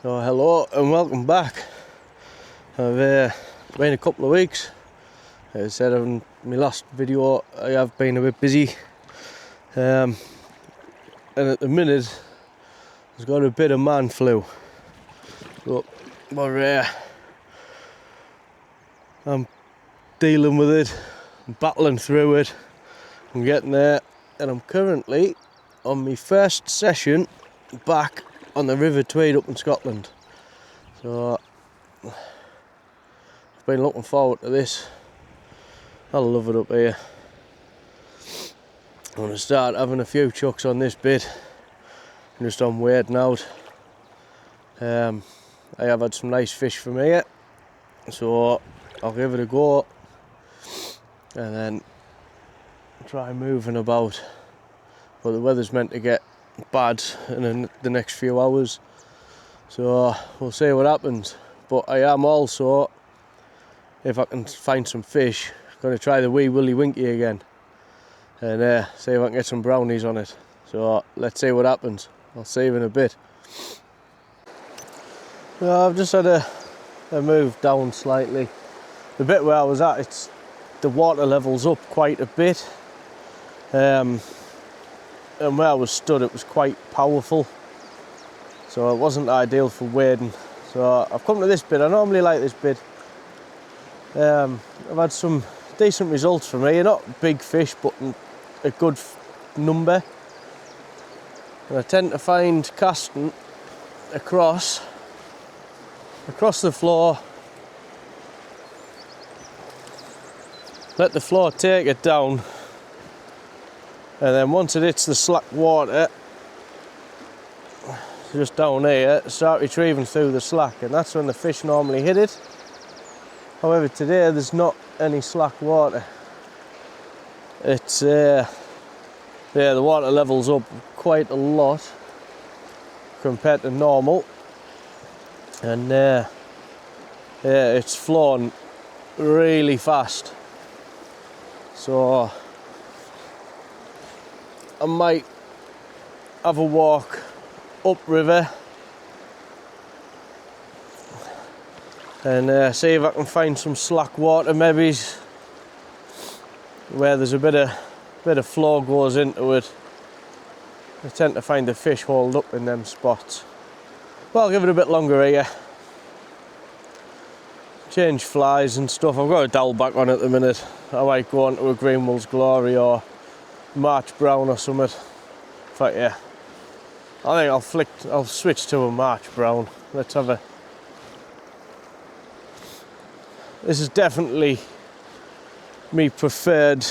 So hello and welcome back. I've been a couple of weeks. As I said in my last video, I have been a bit busy, and at the minute I've got a bit of man flu. So, but I'm dealing with it, I'm battling through it, I'm getting there, and I'm currently on my first session back on the River Tweed up in Scotland. So I've been looking forward to this. I love it up here. I'm going to start having a few chucks on this bit, just on wading out. I have had some nice fish from here, so I'll give it a go and then try moving about. But the weather's meant to get bad in the next few hours, so we'll see what happens. But I am also, if I can find some fish, going to try the wee willy winkie again and see if I can get some brownies on it. So let's see what happens. I'll see you in a bit. I've just had a move down slightly. The bit where I was at, the water level's up quite a bit, and where I was stood it was quite powerful, so it wasn't ideal for wading. So I've come to this bit. I normally like this bit. I've had some decent results from here, not big fish but a good number, and I tend to find casting across the floor, let the floor take it down, and then once it hits the slack water just down here, start retrieving through the slack, and that's when the fish normally hit it. However, today there's not any slack water. It's the water level's up quite a lot compared to normal, and it's flowing really fast. So I might have a walk upriver and see if I can find some slack water, maybe where there's a bit of flow goes into it. I tend to find the fish hold up in them spots. Well, I'll give it a bit longer here. Change flies and stuff. I've got a dowel back on at the minute. I might go on to a Greenwell's Glory or March Brown or something. But yeah, I think I'll switch to a March Brown. Let's have a... This is definitely my preferred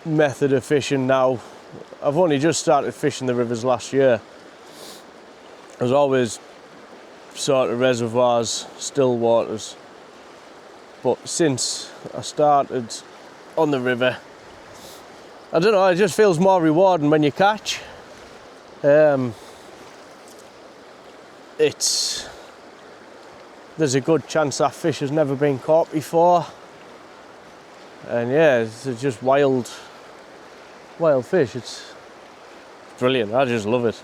method of fishing now. I've only just started fishing the rivers last year. I was always sort of reservoirs, still waters. But since I started on the river, I don't know, it just feels more rewarding when you catch. There's a good chance that fish has never been caught before, and yeah, it's just wild fish. It's brilliant. I just love it.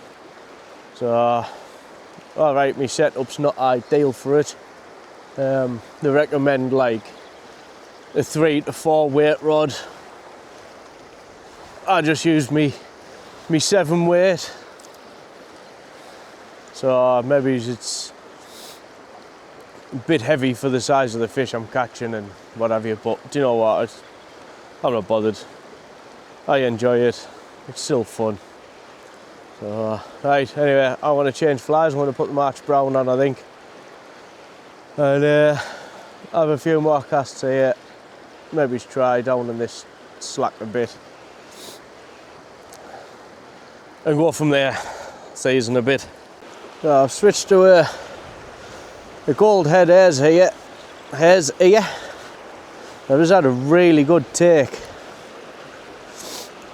So alright, my setup's not ideal for it. They recommend like a 3 to 4 weight rod. I just used me 7 weight, so maybe it's a bit heavy for the size of the fish I'm catching and what have you, but do you know what, I'm not bothered. I enjoy it, it's still fun. So right, anyway, I want to change flies. I want to put the March Brown on, I think, and have a few more casts here, maybe try down in this slack a bit and go from there. See you in a bit. So I've switched to a gold head hares here. I've just had a really good take.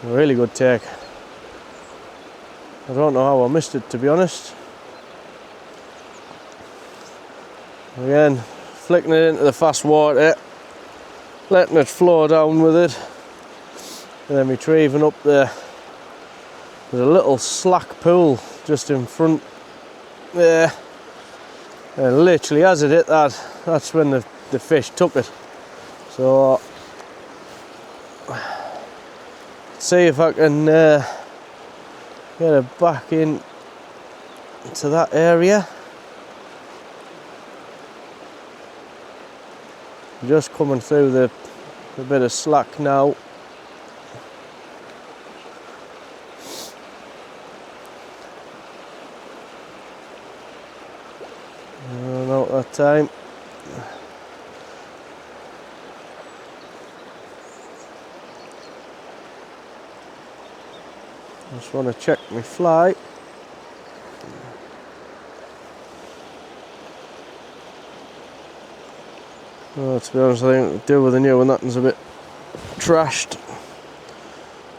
I don't know how I missed it, to be honest. Again, flicking it into the fast water, letting it flow down with it, and then retrieving up the... There's a little slack pool just in front there, and literally as it hit that, that's when the fish took it. So see if I can get it back in to that area. Just coming through the bit of slack now. Not that time. Just want to check my fly. Well, to be honest, I think to do with the new one, that one's a bit trashed.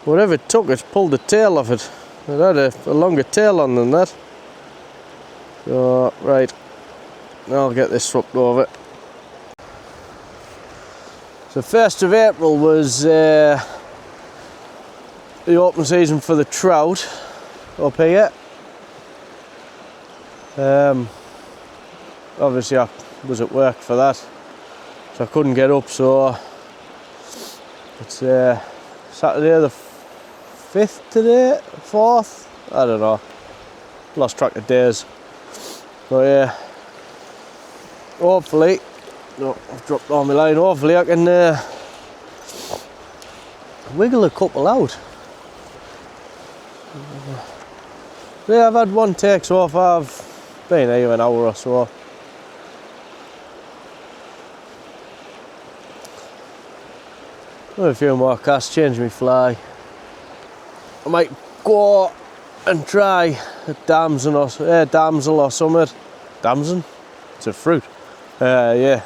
Whatever it took, it pulled the tail off it. It had a longer tail on than that. So, right, now I'll get this swapped over. So 1st of April was the open season for the trout up here. Obviously I was at work for that, so I couldn't get up, so it's Saturday the 5th today, 4th, I don't know, lost track of days. But yeah, hopefully, no, I've dropped all my line, hopefully I can wiggle a couple out. Yeah, I've had one take so far, I've been here an hour or so. A few more casts, change my fly. I might go and try a damson or damsel or something. Damson? It's a fruit. Yeah,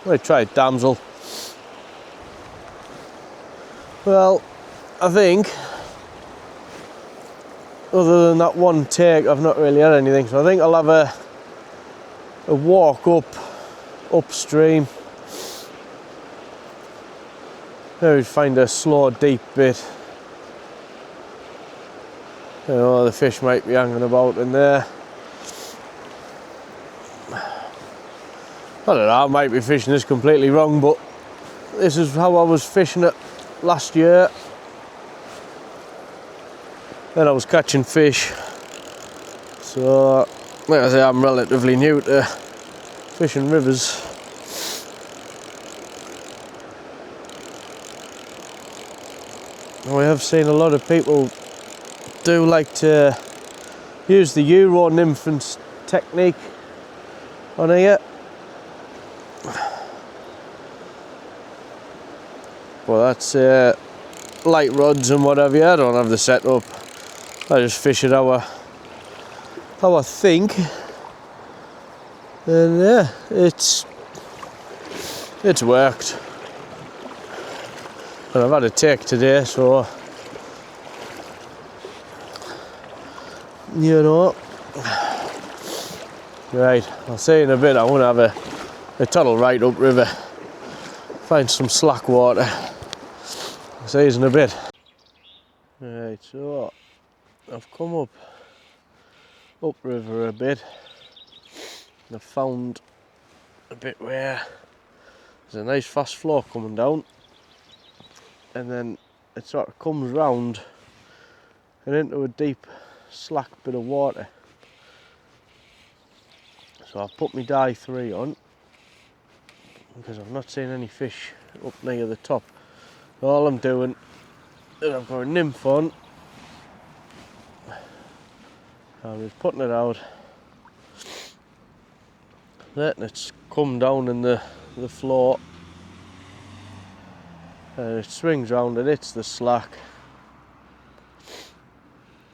I might try a damsel. Well, I think other than that one take, I've not really had anything. So I think I'll have a walk upstream. Maybe find a slow, deep bit. You know, the fish might be hanging about in there. I don't know, I might be fishing this completely wrong, but this is how I was fishing it last year. Then I was catching fish. So, like I say, I'm relatively new to fishing rivers. We have seen a lot of people do like to use the Euro nymphing technique on here. Well, that's light rods and whatever. I don't have the setup. I just fish it how I think, and yeah, it's worked. And I've had a take today, so you know. Right, I'll see you in a bit. I want to have a toddle right up river, find some slack water. I'll see you in a bit. Right, so I've come up river a bit. I've found a bit where there's a nice fast flow coming down, and then it sort of comes round and into a deep slack bit of water. So I've put my dye 3 on because I've not seen any fish up near the top. All I'm doing is I've got a nymph on, I'm just putting it out, letting it come down in the float, and it swings round and hits the slack,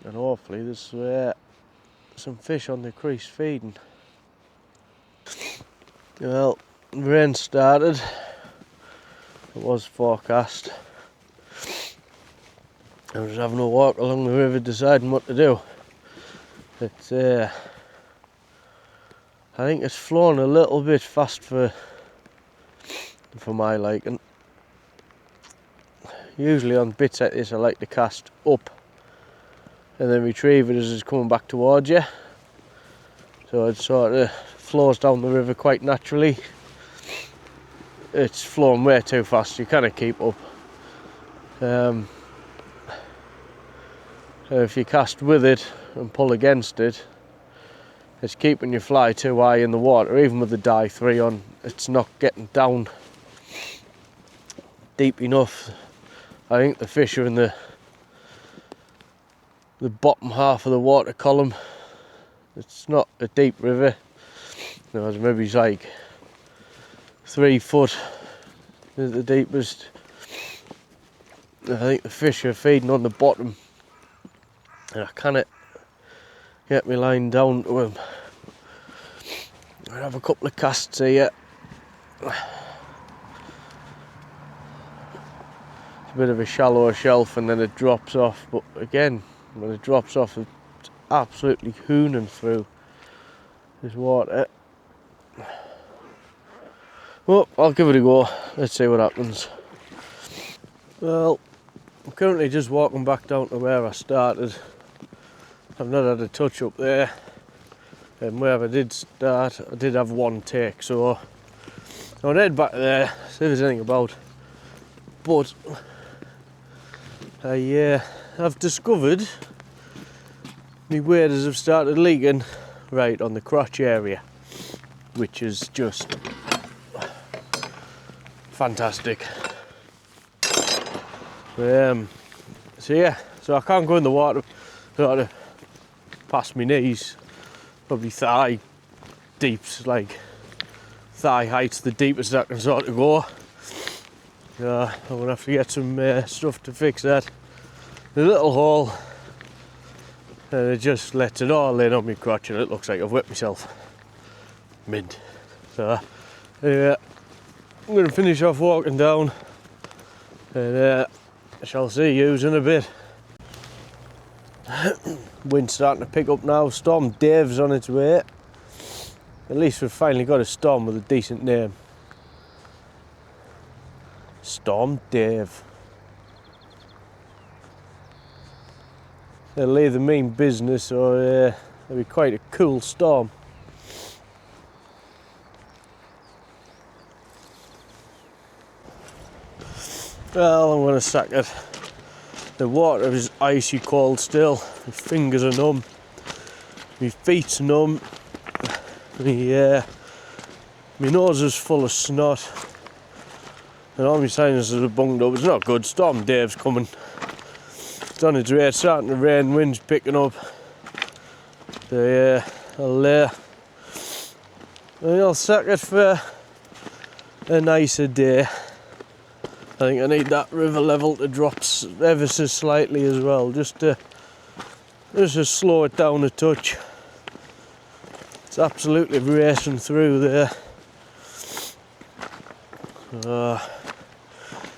and hopefully there's some fish on the crease feeding. Well, rain started, it was forecast. I was having a walk along the river deciding what to do. It's I think it's flowing a little bit fast for my liking. Usually on bits like this I like to cast up and then retrieve it as it's coming back towards you. So so it sort of flows down the river quite naturally. It's flowing way too fast, you can't keep up. If you cast with it and pull against it, it's keeping your fly too high in the water. Even with the dye 3 on, it's not getting down deep enough. I think the fish are in the bottom half of the water column. It's not a deep river. Maybe it's like 3 foot is the deepest. I think the fish are feeding on the bottom, and I cannot get my line down to them. I have a couple of casts here. It's a bit of a shallower shelf and then it drops off, but again, when it drops off, it's absolutely hooning through this water. Well, I'll give it a go. Let's see what happens. Well, I'm currently just walking back down to where I started. I've not had a touch up there, and where I did start, I did have one take, so I'll head back there, see if there's anything about. But I've discovered my waders have started leaking right on the crotch area, which is just fantastic. So I can't go in the water sort of past my knees, probably thigh deeps, like thigh height's the deepest I can sort of go. I'm gonna have to get some stuff to fix that. The little hole, and it just lets it all in on my crotch, and it looks like I've whipped myself. Mint. So anyway, I'm gonna finish off walking down, and I shall see you in a bit. Wind's starting to pick up now. Storm Dave's on its way. At least we've finally got a storm with a decent name. Storm Dave. It'll either mean business or it'll be quite a cool storm. Well, I'm going to sack it. The water is icy cold still. My fingers are numb. My feet's numb. My nose is full of snot. And all my sinuses are bunged up. It's not good. Storm Dave's coming. It's on its way. It's starting to rain. Wind's picking up. So I'll sack it for a nicer day. I think I need that river level to drop ever so slightly as well, just to slow it down a touch. It's absolutely racing through there.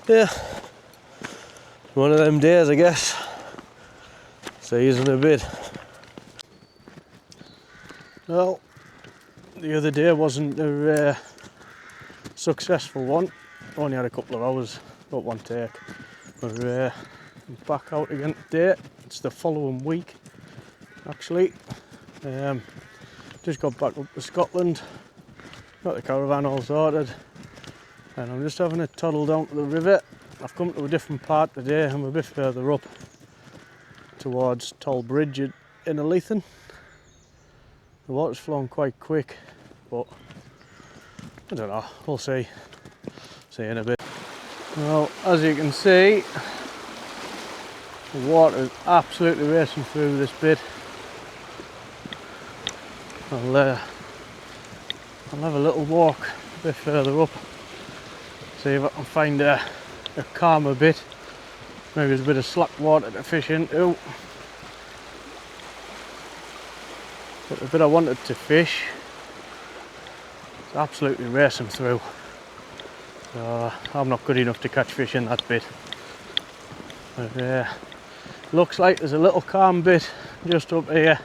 Yeah, one of them days, I guess. See you in a bit. Well, the other day wasn't a successful one. Only had a couple of hours, got one take. But I'm back out again today. It's the following week, actually. Just got back up to Scotland, got the caravan all sorted, and I'm just having a toddle down to the river. I've come to a different part today. I'm a bit further up towards Toll Bridge in Alethan. The water's flowing quite quick, but I don't know, we'll see. See you in a bit. Well, as you can see, the water is absolutely racing through this bit. I'll have a little walk a bit further up, see if I can find a calmer bit. Maybe there's a bit of slack water to fish into. But the bit I wanted to fish, it's absolutely racing through. I'm not good enough to catch fish in that bit. But looks like there's a little calm bit just up here.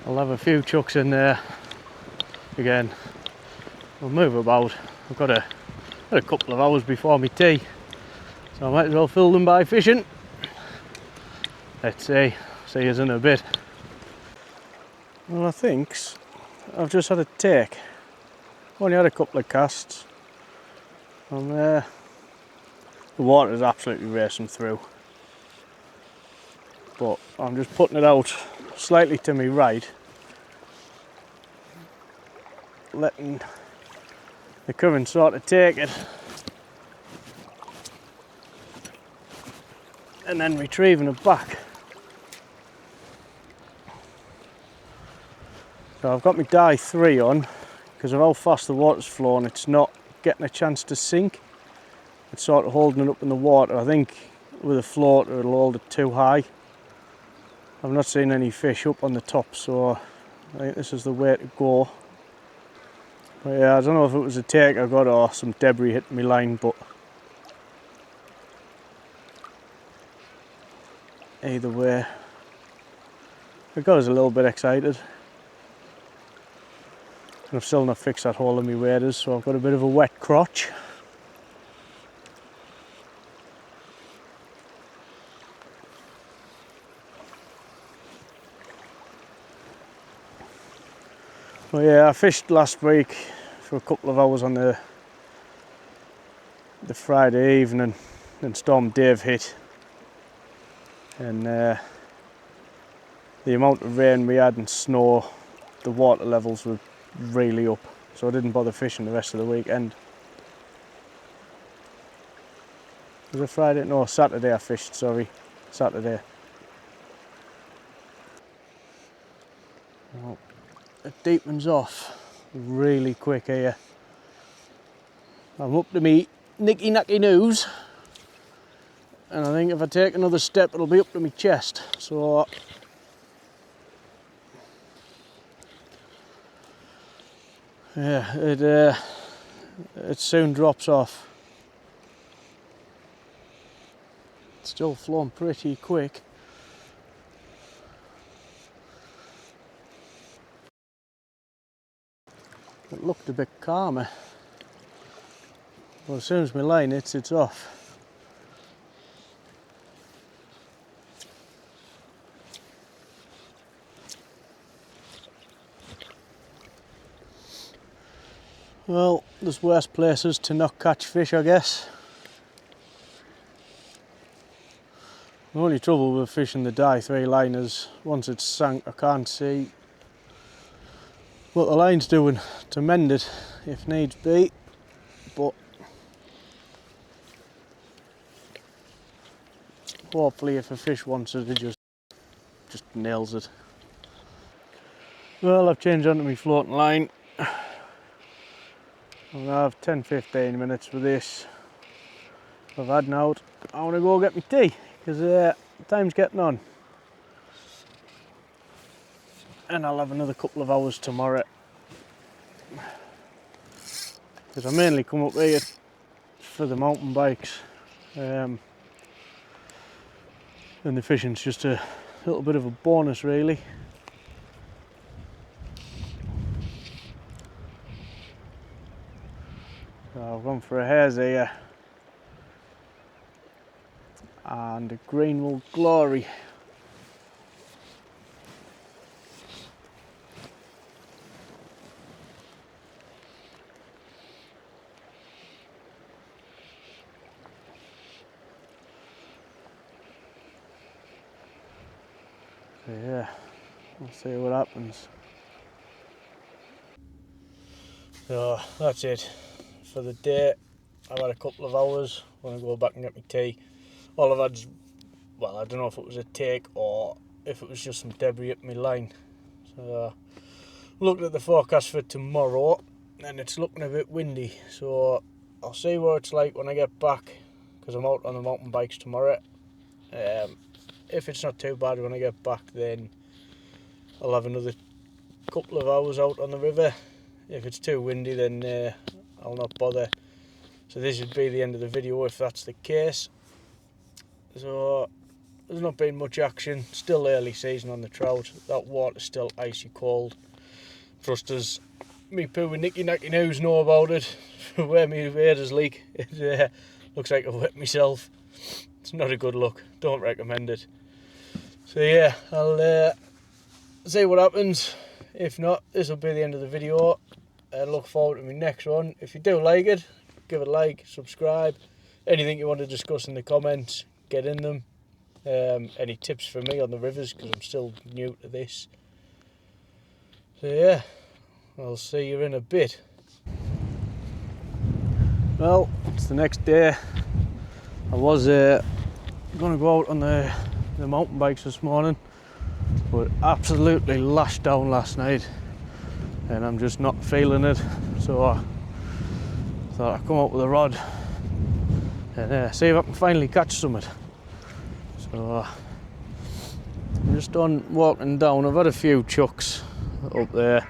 I'll have a few chucks in there. Again, we'll move about. I've got a couple of hours before my tea, so I might as well fill them by fishing. Let's see you in a bit. Well, I think I've just had a take. Only had a couple of casts. And the water is absolutely racing through. But I'm just putting it out slightly to my right, letting the current sort of take it, and then retrieving it back. So I've got my dye 3 on, because of how fast the water's flowing, it's not getting a chance to sink. It's sort of holding it up in the water. I think with a floater it'll hold it too high. I've not seen any fish up on the top, so I think this is the way to go. But yeah, I don't know if it was a take I got or some debris hit my line, but either way, it got us a little bit excited. And I've still not fixed that hole in my waders, so I've got a bit of a wet crotch. Well, yeah, I fished last week for a couple of hours on the Friday evening, and Storm Dave hit, and the amount of rain we had and snow, the water levels were really up, so I didn't bother fishing the rest of the weekend. Was it Friday? No, Saturday I fished, sorry, Saturday. Well, it deepens off really quick here. I'm up to me nicky nacky nose, and I think if I take another step it'll be up to my chest, so yeah, it soon drops off. It's still flowing pretty quick. It looked a bit calmer. Well, as soon as my line hits, it's off. Well, there's worse places to not catch fish, I guess. The only trouble with fishing the dye 3 line is once it's sank, I can't see what the line's doing to mend it if needs be, but hopefully if a fish wants it, it just nails it. Well, I've changed onto my floating line. I'm gonna have 10-15 minutes for this. I've had an out. I want to go get my tea because time's getting on, and I'll have another couple of hours tomorrow, because I mainly come up here for the mountain bikes, and the fishing's just a little bit of a bonus really. So I've gone for a hare's ear and a Greenwood Glory. So yeah, we'll see what happens. So that's it for the day. I've had a couple of hours. I'm going to go back and get my tea. All I've had is, well, I don't know if it was a take or if it was just some debris at my line. So looking at the forecast for tomorrow, and it's looking a bit windy, so I'll see what it's like when I get back, because I'm out on the mountain bikes tomorrow. If it's not too bad when I get back, then I'll have another couple of hours out on the river. If it's too windy, then I'll not bother. So this would be the end of the video if that's the case. So there's not been much action, still early season on the trout. That water's still icy cold. Trust us, me poo and nicky nacky nose know about it. Where my waders leak, it looks like I've wet myself. It's not a good look, don't recommend it. So yeah, I'll see what happens. If not, this will be the end of the video. I look forward to my next one. If you do like it, give it a like, subscribe. Anything you want to discuss in the comments, get in them. Any tips for me on the rivers, because I'm still new to this. So yeah, I'll see you in a bit. Well, it's the next day. I was going to go out on the mountain bikes this morning, but absolutely lashed down last night and I'm just not feeling it, so I thought I'd come out with a rod and see if I can finally catch something. So I'm just on walking down. I've had a few chucks up there,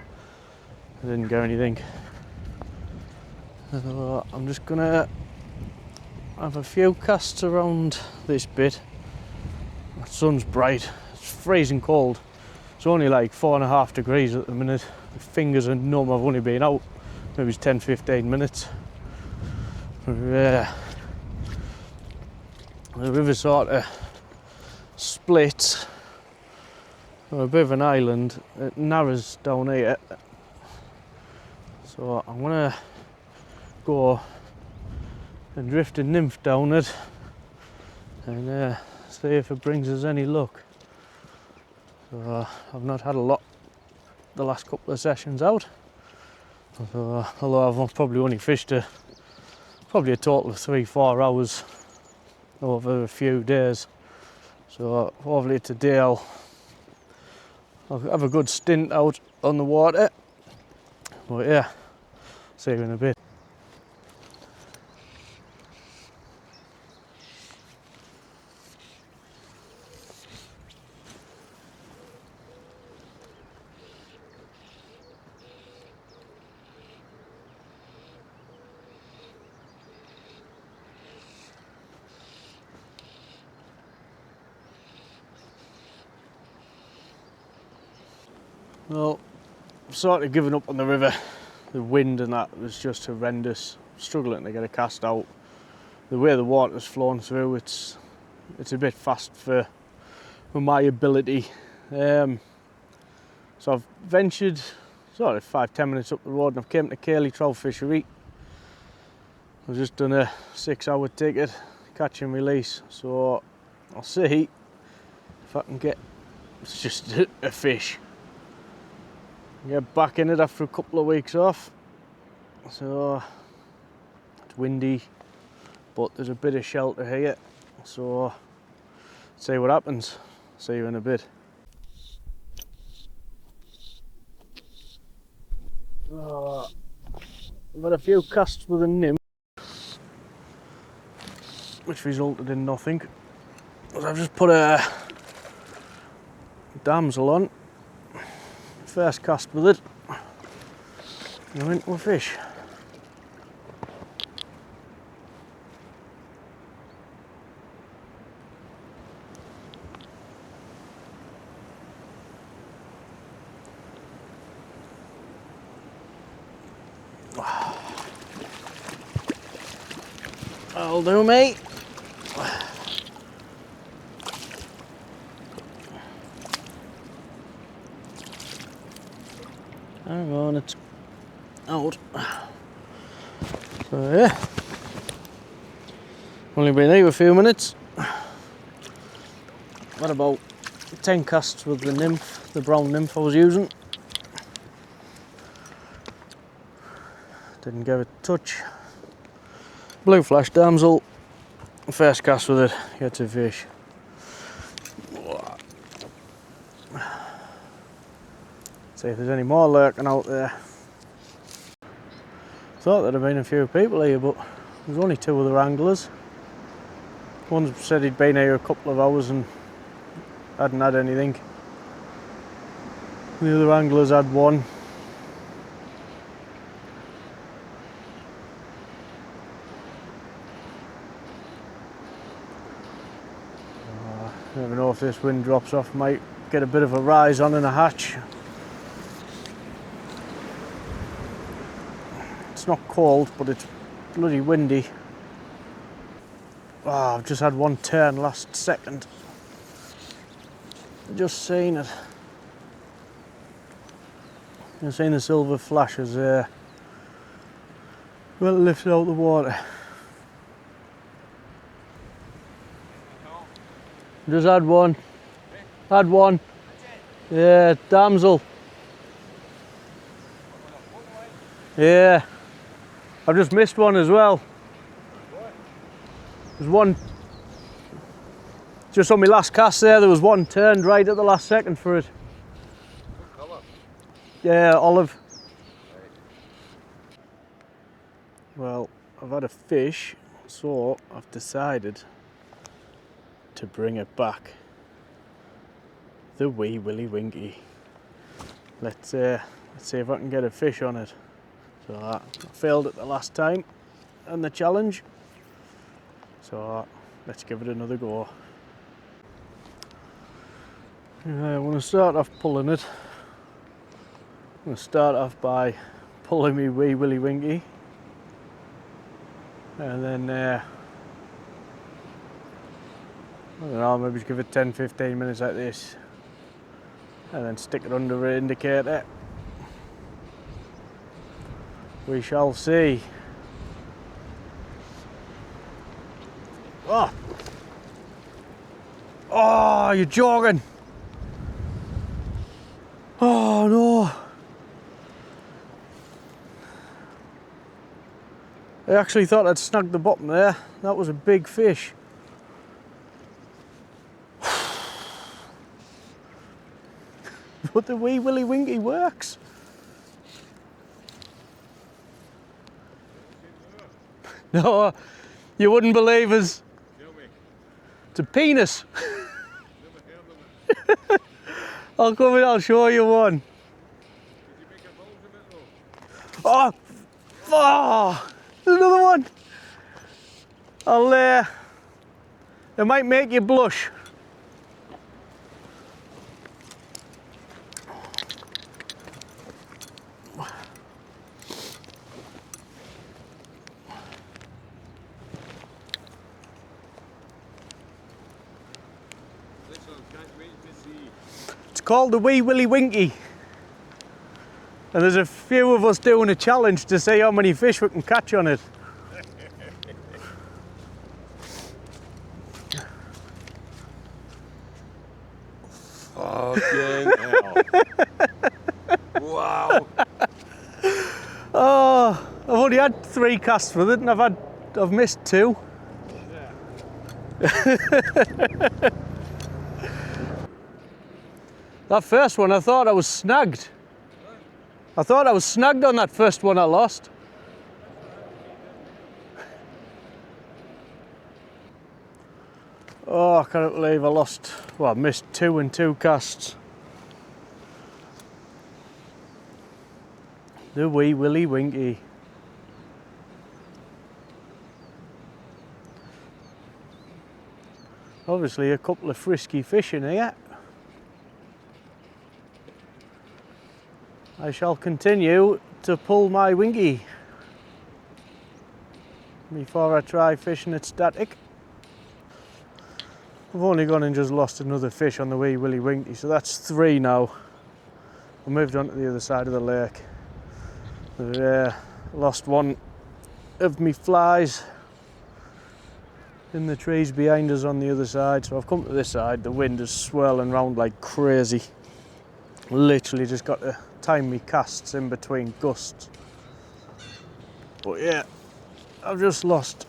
I didn't get anything, so I'm just gonna have a few casts around this bit. The sun's bright, it's freezing cold. It's only like 4.5 degrees at the minute. My fingers are numb. I've only been out maybe 10-15 minutes. The river sort of splits on a bit of an island. It narrows down here, so I'm gonna go and drift a nymph down it and see if it brings us any luck. So I've not had a lot the last couple of sessions out, so, although I've probably only fished probably a total of 3-4 hours over a few days. So hopefully today I'll have a good stint out on the water. But yeah, see you in a bit. Well, I've sort of given up on the river. The wind and that was just horrendous. Struggling to get a cast out. The way the water's flowing through, it's a bit fast for my ability. So I've ventured sort of 5-10 minutes up the road and I've came to Kailzie trout fishery. I've just done a 6-hour ticket, catch and release. So I'll see if I can get just a fish. Get back in it after a couple of weeks off. So it's windy, but there's a bit of shelter here, so see what happens. See you in a bit. I've had a few casts with a nymph, which resulted in nothing. I've just put a damsel on. First cast with it, and I went to a fish. That'll do, mate. Hang on, it's out. So yeah, only been here a few minutes. Had about 10 casts with the nymph, the brown nymph I was using. Didn't give it a touch. Blue flash damsel, first cast with it, gets a fish. See if there's any more lurking out there. Thought there'd have been a few people here, but there's only 2 other anglers. One said he'd been here a couple of hours and hadn't had anything. The other anglers had one. Never know if this wind drops off, might get a bit of a rise on in a hatch. It's not cold, but it's bloody windy. Oh, I've just had one turn last second. Just seen it. You've seen the silver flashes there. Well, it lifted out the water. Just had one. Had one. Yeah, damsel. Yeah. I've just missed one as well. There's one. Just on my last cast there was one turned right at the last second for it. What colour? Yeah, olive. Well, I've had a fish, so I've decided to bring it back. The wee willy winkie. Let's see if I can get a fish on it. So I failed it the last time in the challenge. So let's give it another go. I want to start off pulling it. I'm going to start off by pulling me wee willy winkie. And then, I don't know, maybe just give it 10-15 minutes like this. And then stick it under the indicator. We shall see. Oh! Oh, you're joking! Oh no! I actually thought I'd snagged the bottom there. That was a big fish. But the wee willy winkie works. No, you wouldn't believe us. It's a penis. I'll come in, I'll show you one. Oh! Oh! There's another one. It might make you blush. It's called the wee willy winkie. And there's a few of us doing a challenge to see how many fish we can catch on it. Fucking hell. Wow. Oh, I've only had 3 casts with it and I've missed 2. Yeah. That first one I thought I was snagged. I thought I was snagged on that first one I lost. Oh, I can't believe I lost, well, I missed 2 and 2 casts. The wee willy winkie. Obviously a couple of frisky fish in here. I shall continue to pull my winkie before I try fishing it static. I've only gone and just lost another fish on the wee willy winkie, so that's 3 now. I moved on to the other side of the lake. Lost one of me flies in the trees behind us on the other side, so I've come to this side. The wind is swirling round like crazy. Literally just got to time me casts in between gusts. But yeah, I've just lost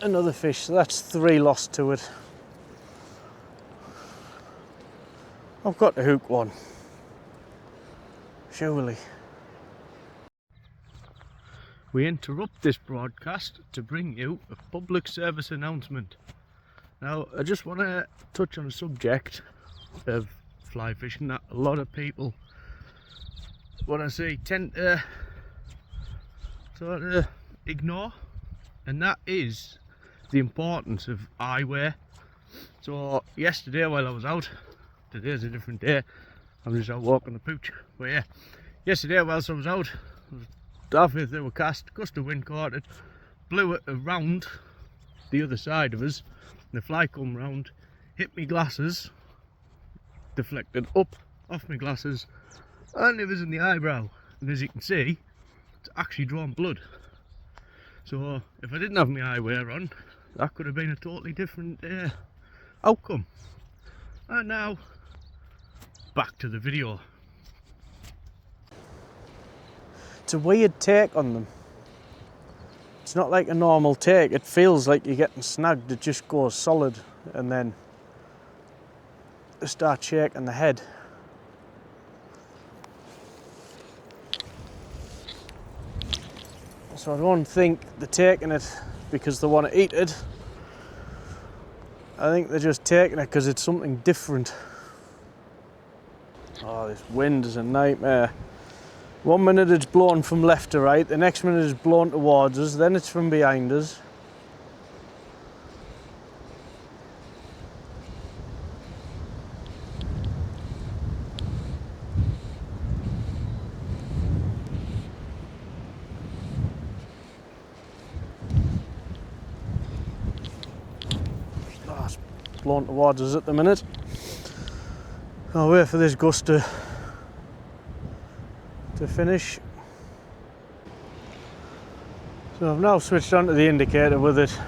another fish, so that's 3 lost to it. I've got to hook one, surely. We interrupt this broadcast to bring you a public service announcement. Now, I just want to touch on a subject of fly fishing that a lot of people, what I say, tend to sort of ignore, and that is the importance of eyewear. So yesterday while I was out, today's a different day, I'm just out walking the pooch, but yeah, yesterday whilst I was out, halfway through a cast, gust of wind caught it, blew it around the other side of us, and the fly come round, hit me glasses, deflected up off my glasses and it was in the eyebrow, and as you can see it's actually drawn blood. So if I didn't have my eyewear on, that could have been a totally different outcome. And now back to the video. It's a weird take on them. It's not like a normal take. It feels like you're getting snagged. It just goes solid and then they start shaking the head. So I don't think they're taking it because they want to eat it. I think they're just taking it because it's something different. Oh, this wind is a nightmare. 1 minute it's blowing from left to right, the next minute it's blowing towards us, then it's from behind us. Oh, it's blowing towards us at the minute. I'll wait for this gust to finish. So I've now switched on to the indicator with it.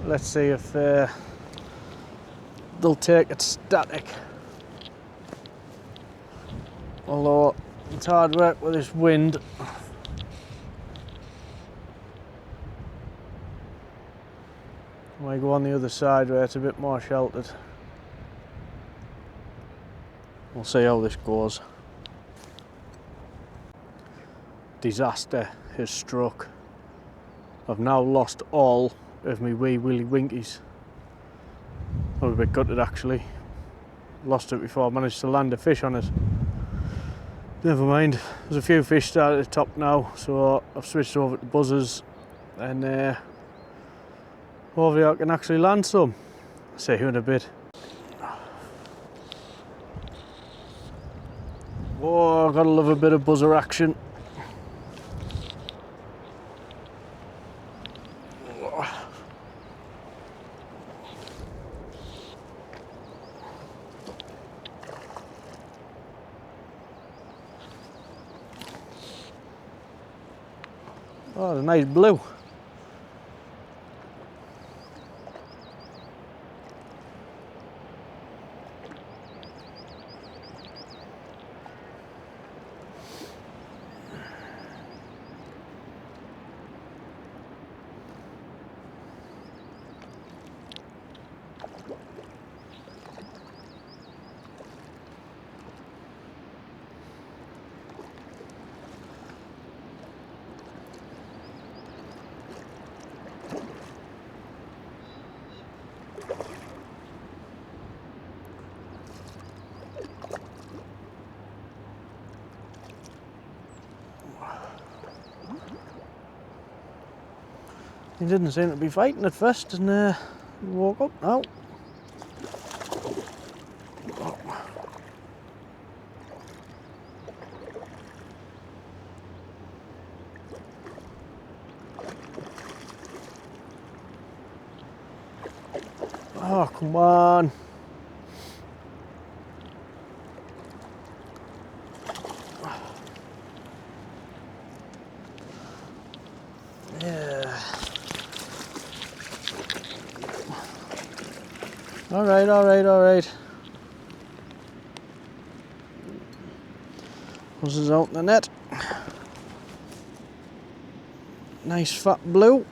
Let's see if they'll take it static. Although it's hard work with this wind. I might go on the other side where it's a bit more sheltered. We'll see how this goes. Disaster has struck. I've now lost all of my wee willy winkies. I'm a bit gutted actually. Lost it before I managed to land a fish on it. Never mind, there's a few fish started at the top now, so I've switched over to buzzers and hopefully I can actually land some. I'll see you in a bit. Oh, I gotta love a bit of buzzer action. Oh, the nice blue. He didn't seem to be fighting at first and he woke up now. Oh, come on. Yeah. All right, all right, all right. Buzzers out in the net. Nice fat blue.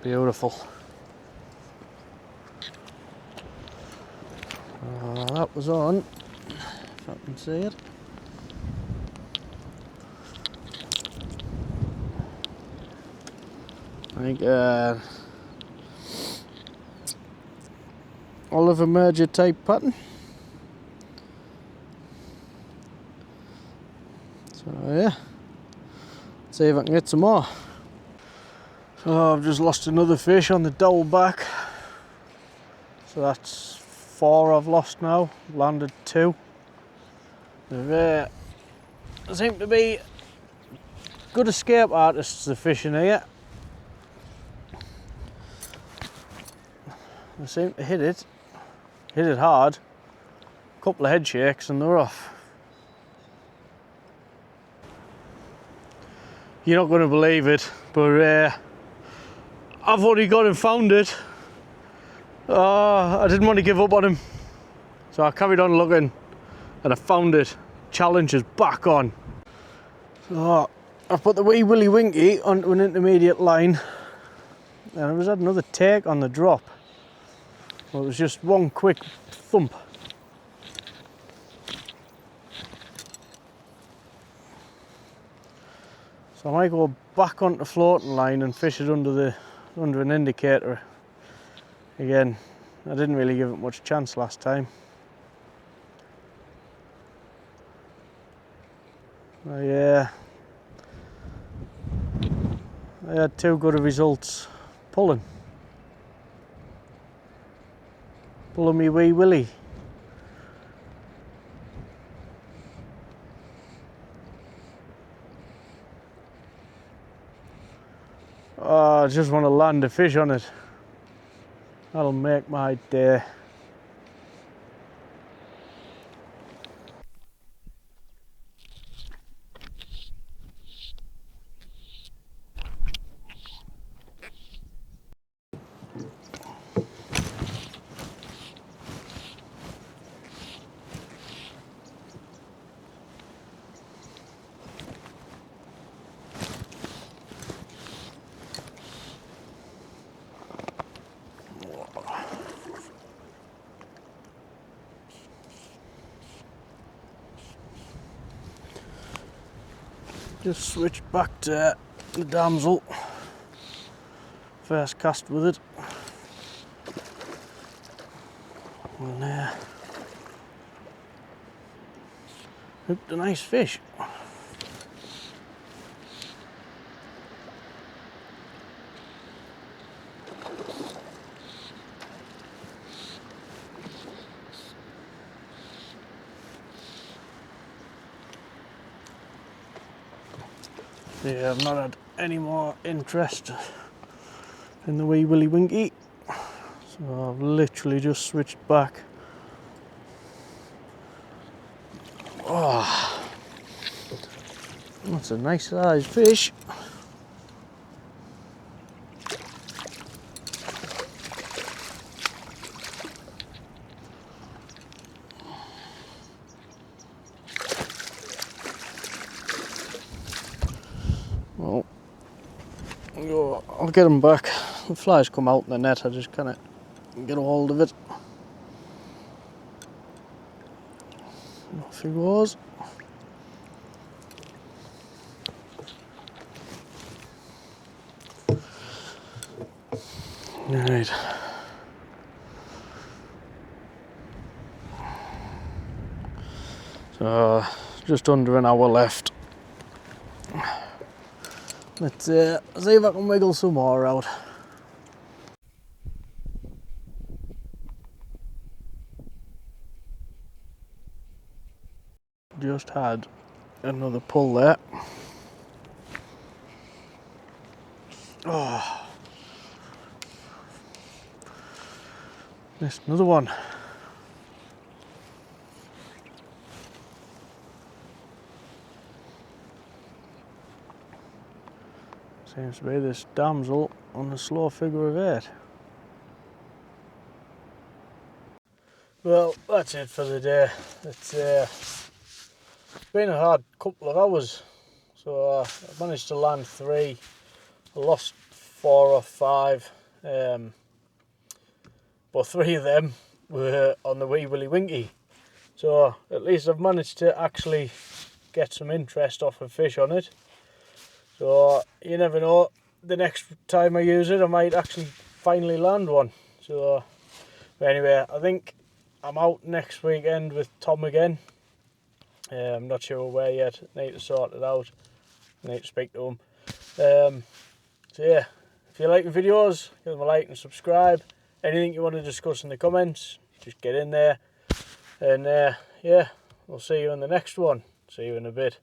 Beautiful. That was on, if I can see it. I think Oliver merger type pattern. So yeah, let's see if I can get some more. So I've just lost another fish on the dowel back. So that's 4 I've lost now. Landed 2. There seem to be good escape artists the fishing here. They seem to hit it hit it hard, couple of head shakes and they're off. You're not going to believe it, but I've already got and found it. I didn't want to give up on him, so I carried on looking and I found it. Challenge is back on. So I've put the wee willy winkie onto an intermediate line, and I was had another take on the drop. Well, it was just one quick thump. So I might go back onto the floating line and fish it under an indicator. Again, I didn't really give it much chance last time. I had too good of results pulling me wee willy. Oh, I just want to land a fish on it. That'll make my day. Just switched back to the damsel. First cast with it. And hooked a nice fish. Yeah, I've not had any more interest in the wee willy winkie, so I've literally just switched back. Oh, that's a nice sized fish. Well, I'll get him back. The flies come out in the net, I just kind of get a hold of it. Off he goes. Right. So, just under an hour left. Let's see if I can wiggle some more out. Just had another pull there. Oh, missed another one. Seems to be this damsel on a slow figure of 8. Well, that's it for the day. It's been a hard couple of hours, so I managed to land 3. I lost 4 or 5, but 3 of them were on the wee willy winkie. So at least I've managed to actually get some interest off a fish on it. So you never know, the next time I use it I might actually finally land one. So but anyway, I think I'm out next weekend with Tom again. I'm not sure where yet, need to sort it out, need to speak to him. So yeah, if you like the videos, give them a like and subscribe. Anything you want to discuss in the comments, just get in there. And yeah, we'll see you in the next one. See you in a bit.